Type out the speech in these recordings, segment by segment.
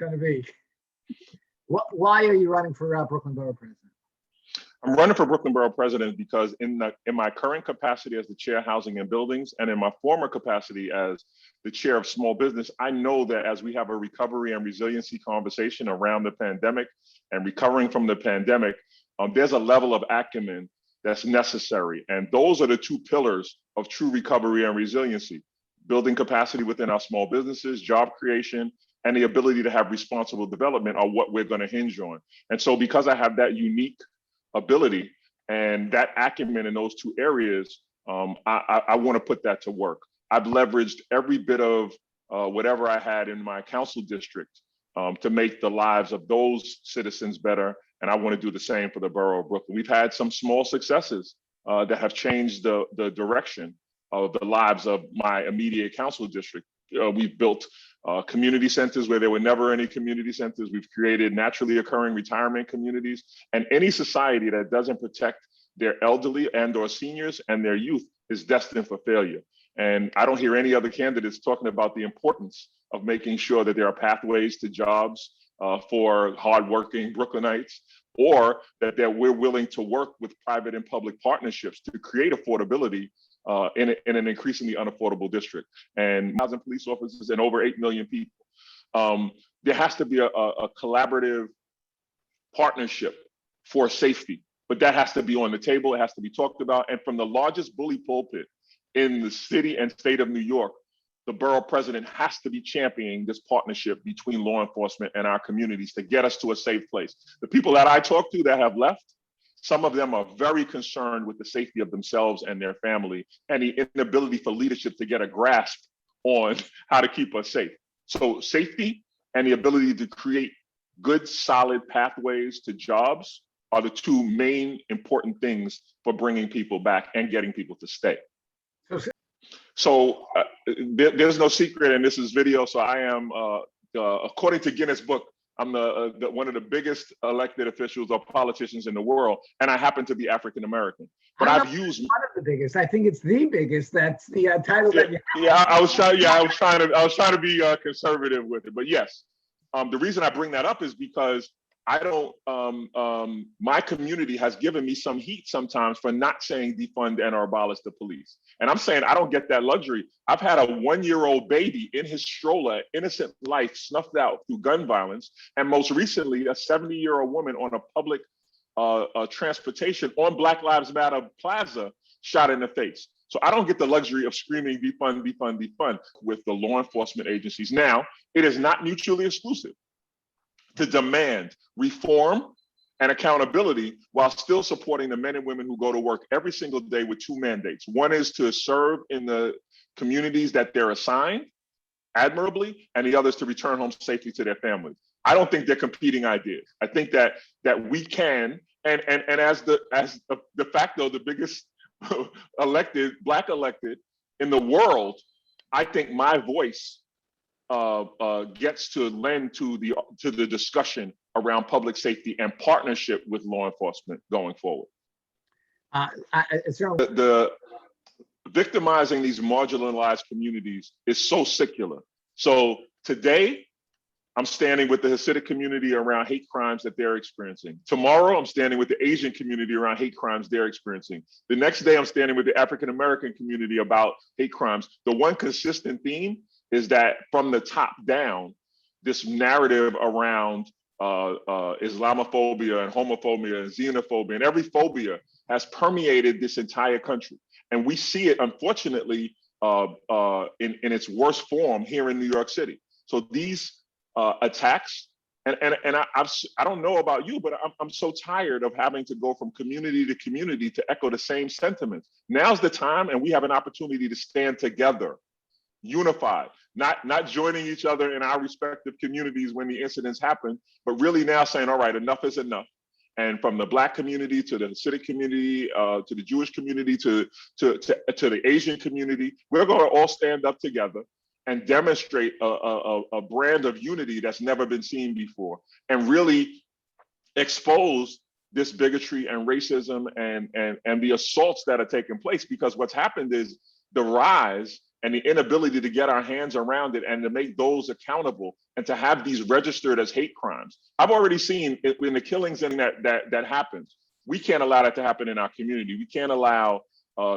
going to be. Why are you running for Brooklyn Borough President? I'm running for Brooklyn Borough President because in my current capacity as the chair of housing and buildings, and in my former capacity as the chair of small business, I know that as we have a recovery and resiliency conversation around the pandemic and recovering from the pandemic, there's a level of acumen that's necessary. And those are the two pillars of true recovery and resiliency: building capacity within our small businesses, job creation, and the ability to have responsible development are what we're going to hinge on. And so because I have that unique ability and that acumen in those two areas, I want to put that to work. I've leveraged every bit of whatever I had in my council district to make the lives of those citizens better. And I want to do the same for the borough of Brooklyn. We've had some small successes that have changed the direction of the lives of my immediate council district. We've built community centers where there were never any community centers. We've created naturally occurring retirement communities. And any society that doesn't protect their elderly and or seniors and their youth is destined for failure. And I don't hear any other candidates talking about the importance of making sure that there are pathways to jobs for hardworking Brooklynites, or that we're willing to work with private and public partnerships to create affordability in an increasingly unaffordable district. And 1,000 police officers and over 8 million people. There has to be a collaborative partnership for safety, but that has to be on the table. It has to be talked about. And from the largest bully pulpit in the city and state of New York, the borough president has to be championing this partnership between law enforcement and our communities to get us to a safe place. The people that I talk to that have left, some of them are very concerned with the safety of themselves and their family and the inability for leadership to get a grasp on how to keep us safe. So safety and the ability to create good, solid pathways to jobs are the two main important things for bringing people back and getting people to stay. So there's no secret, and this is video. So I am, according to Guinness Book, I'm one of the biggest elected officials or politicians in the world, and I happen to be African American. But I've used one of the biggest. I think it's the biggest. That's the title that you have. Yeah, I was trying to be conservative with it. But yes, the reason I bring that up is because I don't. My community has given me some heat sometimes for not saying defund and or abolish the police, and I'm saying I don't get that luxury. I've had a 1-year-old baby in his stroller, innocent life snuffed out through gun violence, and most recently, a 70-year-old woman on a public transportation on Black Lives Matter Plaza shot in the face. So I don't get the luxury of screaming defund, defund, defund with the law enforcement agencies. Now, it is not mutually exclusive to demand reform and accountability while still supporting the men and women who go to work every single day with two mandates. One is to serve in the communities that they're assigned admirably, and the other is to return home safely to their families. I don't think they're competing ideas. I think that we can, and as the facto, the biggest Black elected in the world, I think my voice gets to lend to the discussion around public safety and partnership with law enforcement going forward. The victimizing these marginalized communities is so secular. So today, I'm standing with the Hasidic community around hate crimes that they're experiencing. Tomorrow, I'm standing with the Asian community around hate crimes they're experiencing. The next day, I'm standing with the African American community about hate crimes. The one consistent theme is that from the top down, this narrative around Islamophobia and homophobia and xenophobia and every phobia has permeated this entire country. And we see it, unfortunately, in its worst form here in New York City. So these attacks, and I don't know about you, but I'm so tired of having to go from community to community to echo the same sentiments. Now's the time, and we have an opportunity to stand together, unified, not joining each other in our respective communities when the incidents happen, but really now saying, all right, enough is enough. And from the Black community to the Hasidic community, to the Jewish community, to the Asian community, we're going to all stand up together and demonstrate a brand of unity that's never been seen before, and really expose this bigotry and racism and the assaults that are taking place. Because what's happened is the rise and the inability to get our hands around it and to make those accountable and to have these registered as hate crimes. I've already seen it in the killings and that happens. We can't allow that to happen in our community. We can't allow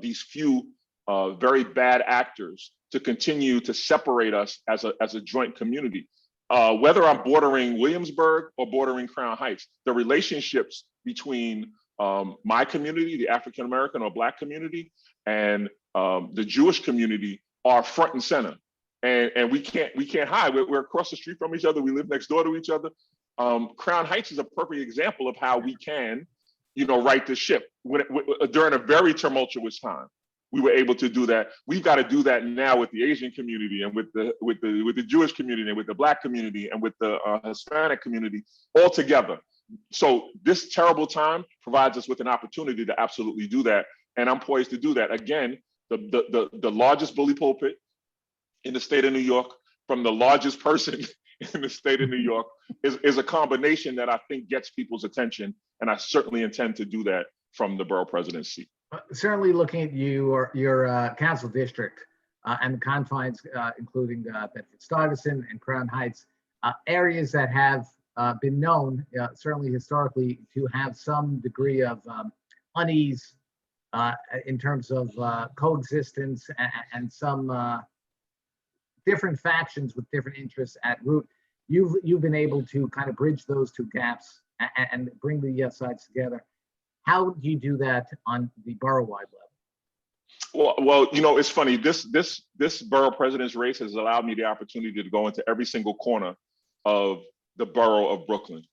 these few very bad actors to continue to separate us as a joint community. Whether I'm bordering Williamsburg or bordering Crown Heights, the relationships between my community, the African American or Black community, and the Jewish community are front and center, and we can't hide. We're across the street from each other. We live next door to each other. Crown Heights is a perfect example of how we can, right the ship during a very tumultuous time. We were able to do that. We've got to do that now with the Asian community and with the Jewish community and with the Black community and with the Hispanic community all together. So this terrible time provides us with an opportunity to absolutely do that, and I'm poised to do that. Again, the largest bully pulpit in the state of New York, from the largest person in the state of New York, is a combination that I think gets people's attention, and I certainly intend to do that from the borough president's seat. Certainly, looking at your council district and the confines, including Bedford-Stuyvesant and Crown Heights, areas that have been known, certainly historically, to have some degree of unease in terms of coexistence and some different factions with different interests at root. You've been able to kind of bridge those two gaps and bring the sides together. How do you do that on the borough-wide level? Well, it's funny. This borough president's race has allowed me the opportunity to go into every single corner of the borough of Brooklyn.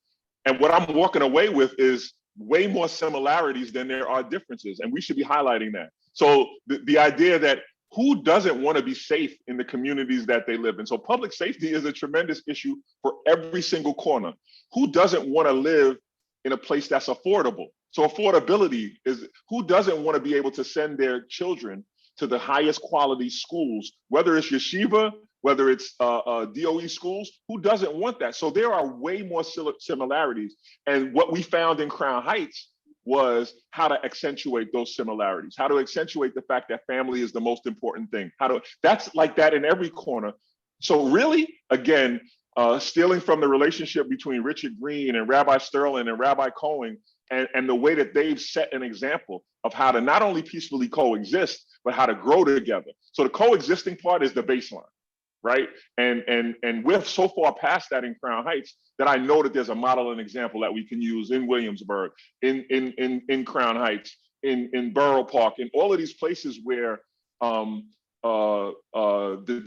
And what I'm walking away with is way more similarities than there are differences. And we should be highlighting that. So the idea that who doesn't want to be safe in the communities that they live in? So public safety is a tremendous issue for every single corner. Who doesn't want to live in a place that's affordable? So affordability is, who doesn't want to be able to send their children to the highest quality schools, whether it's yeshiva, whether it's DOE schools, who doesn't want that? So there are way more similarities. And what we found in Crown Heights was how to accentuate those similarities, how to accentuate the fact that family is the most important thing. That's like that in every corner. So really, again, stealing from the relationship between Richard Green and Rabbi Sterling and Rabbi Cohen, and the way that they've set an example of how to not only peacefully coexist, but how to grow together. So the coexisting part is the baseline, right? And we're so far past that in Crown Heights that I know that there's a model and example that we can use in Williamsburg, in Crown Heights, in Borough Park, in all of these places where the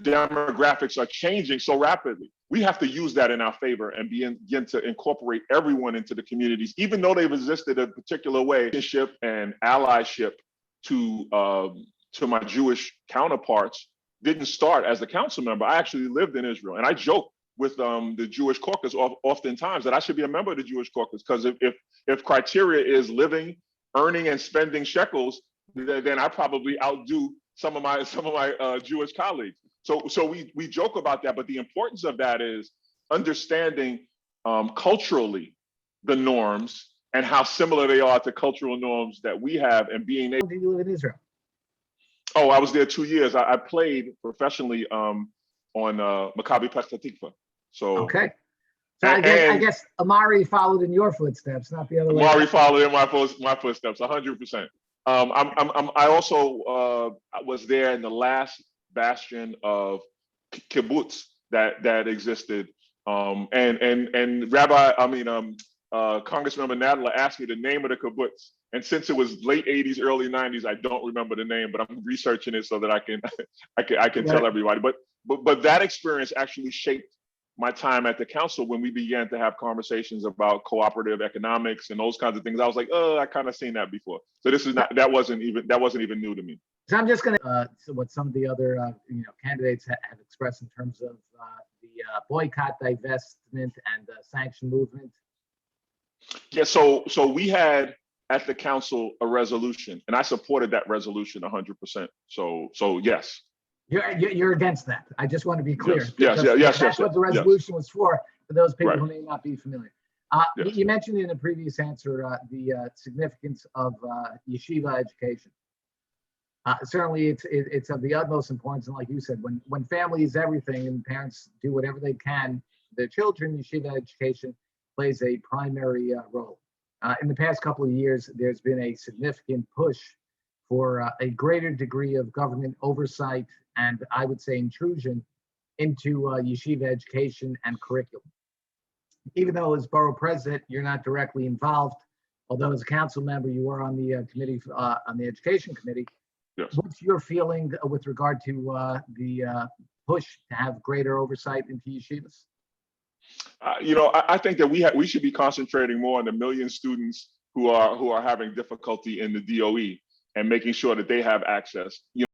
demographics are changing so rapidly. We have to use that in our favor and begin to incorporate everyone into the communities, even though they've existed a particular way. Kinship and allyship to my Jewish counterparts didn't start as a council member. I actually lived in Israel, and I joke with the Jewish caucus oftentimes that I should be a member of the Jewish caucus, because if criteria is living, earning, and spending shekels, then I probably outdo some of my Jewish colleagues. So we joke about that, but the importance of that is understanding culturally the norms and how similar they are to cultural norms that we have, and being able. Did you live in Israel? Oh, I was there 2 years. I played professionally on Maccabi Petah Tikva. So okay. So I guess Amari followed in your footsteps, not the other way. Amari followed in my footsteps, 100%. I also was there in the last bastion of kibbutz that existed. And Congressmember Nadler asked me the name of the kibbutz. And since it was late 80s, early 90s, I don't remember the name, but I'm researching it so that I can tell everybody. But that experience actually shaped my time at the council when we began to have conversations about cooperative economics and those kinds of things. I was like, oh, I kind of seen that before. So that wasn't even new to me. So I'm just going to what some of the other candidates have expressed in terms of the boycott, divestment, and sanction movement. Yeah. So we had at the council a resolution, and I supported that resolution 100%. So yes. You're against that. I just want to be clear. Yes. That's what the resolution was for those people right. who may not be familiar. Yes. You mentioned in a previous answer the significance of yeshiva education. Certainly, it's of the utmost importance. And like you said, when family is everything and parents do whatever they can, their children, yeshiva education plays a primary role. In the past couple of years, there's been a significant push for a greater degree of government oversight and I would say intrusion into yeshiva education and curriculum. Even though as borough president, you're not directly involved, although as a council member, you are on the committee, on the education committee. Yes. What's your feeling with regard to the push to have greater oversight into yeshivas? I think that we should be concentrating more on the million students who are having difficulty in the DOE and making sure that they have access.